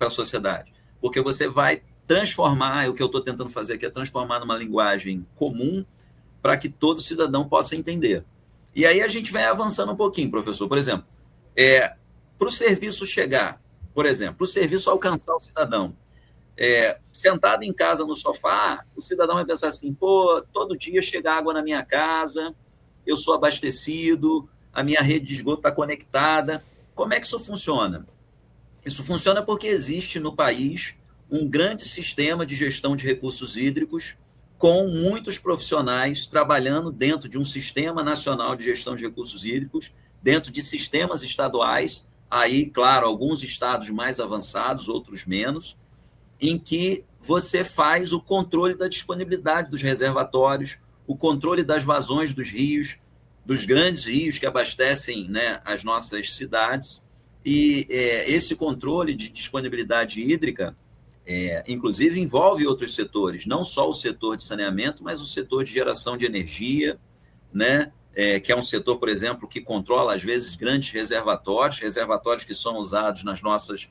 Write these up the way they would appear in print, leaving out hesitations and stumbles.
para a sociedade, porque você vai transformar, o que eu estou tentando fazer aqui é transformar numa linguagem comum para que todo cidadão possa entender. E aí a gente vai avançando um pouquinho, professor. Por exemplo, para o serviço chegar, por exemplo, para o serviço alcançar o cidadão, sentado em casa no sofá, o cidadão vai pensar assim, pô, todo dia chega água na minha casa, eu sou abastecido, a minha rede de esgoto está conectada. Como é que isso funciona? Isso funciona porque existe no país um grande sistema de gestão de recursos hídricos com muitos profissionais trabalhando dentro de um sistema nacional de gestão de recursos hídricos, dentro de sistemas estaduais, aí, claro, alguns estados mais avançados, outros menos, em que você faz o controle da disponibilidade dos reservatórios, o controle das vazões dos rios, dos grandes rios que abastecem, né, as nossas cidades, e esse controle de disponibilidade hídrica, inclusive, envolve outros setores, não só o setor de saneamento, mas o setor de geração de energia, né? Que é um setor, por exemplo, que controla, às vezes, grandes reservatórios que são usados nas nossas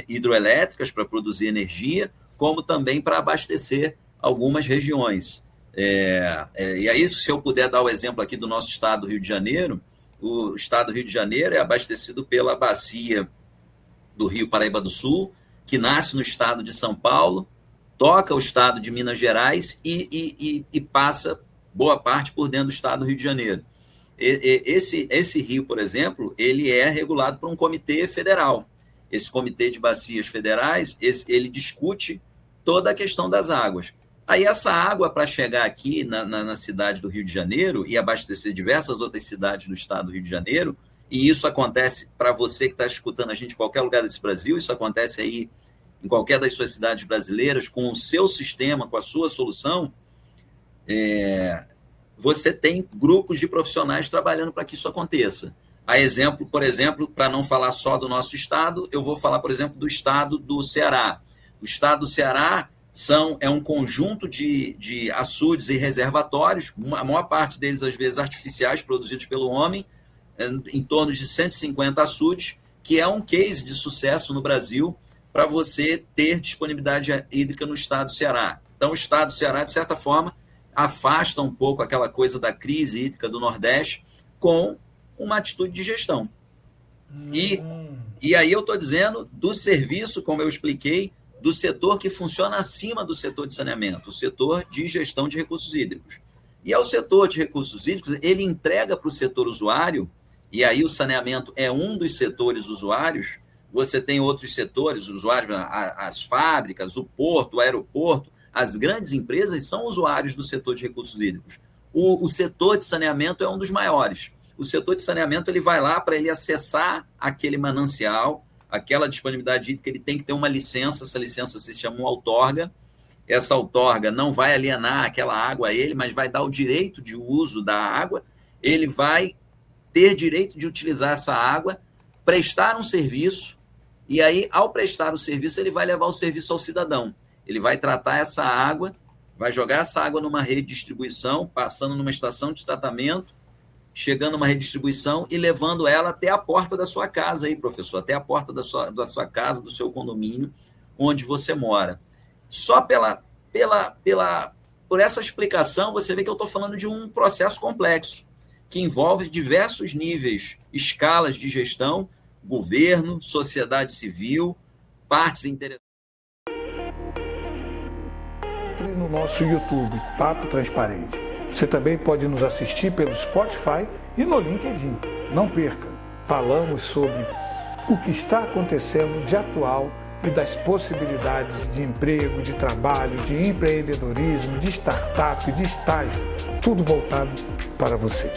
hidroelétricas para produzir energia, como também para abastecer algumas regiões. E aí, se eu puder dar o exemplo aqui do nosso estado do Rio de Janeiro, o estado do Rio de Janeiro é abastecido pela bacia do Rio Paraíba do Sul, que nasce no estado de São Paulo, toca o estado de Minas Gerais e passa boa parte por dentro do estado do Rio de Janeiro. Esse rio, por exemplo, ele é regulado por um comitê federal. Esse comitê de bacias federais, ele discute toda a questão das águas. Aí essa água, para chegar aqui na cidade do Rio de Janeiro e abastecer diversas outras cidades do estado do Rio de Janeiro, e isso acontece para você que está escutando a gente em qualquer lugar desse Brasil, isso acontece aí em qualquer das suas cidades brasileiras, com o seu sistema, com a sua solução, você tem grupos de profissionais trabalhando para que isso aconteça. Por exemplo, para não falar só do nosso estado, eu vou falar, por exemplo, do estado do Ceará. O estado do Ceará é um conjunto de açudes e reservatórios, a maior parte deles, às vezes, artificiais, produzidos pelo homem, em torno de 150 açudes, que é um case de sucesso no Brasil para você ter disponibilidade hídrica no estado do Ceará. Então, o estado do Ceará, de certa forma, afasta um pouco aquela coisa da crise hídrica do Nordeste com uma atitude de gestão. E aí eu estou dizendo do serviço, como eu expliquei, do setor que funciona acima do setor de saneamento, o setor de gestão de recursos hídricos. E ao setor de recursos hídricos, ele entrega para o setor usuário, e aí o saneamento é um dos setores usuários, você tem outros setores, usuários, as fábricas, o porto, o aeroporto, as grandes empresas são usuários do setor de recursos hídricos. O setor de saneamento é um dos maiores. O setor de saneamento ele vai lá para ele acessar aquele manancial, aquela disponibilidade hídrica, ele tem que ter uma licença, essa licença se chama uma outorga. Essa outorga não vai alienar aquela água a ele, mas vai dar o direito de uso da água, ele vai ter direito de utilizar essa água, prestar um serviço, e aí, ao prestar o serviço, ele vai levar o serviço ao cidadão. Ele vai tratar essa água, vai jogar essa água numa rede de distribuição, passando numa estação de tratamento, chegando numa rede de distribuição e levando ela até a porta da sua casa, aí, professor, até a porta da sua casa, do seu condomínio, onde você mora. Só por essa explicação, você vê que eu estou falando de um processo complexo, que envolve diversos níveis, escalas de gestão, governo, sociedade civil, partes interessadas. Entre no nosso YouTube, Papo Transparente. Você também pode nos assistir pelo Spotify e no LinkedIn. Não perca, falamos sobre o que está acontecendo de atual e das possibilidades de emprego, de trabalho, de empreendedorismo, de startup, de estágio, tudo voltado para você.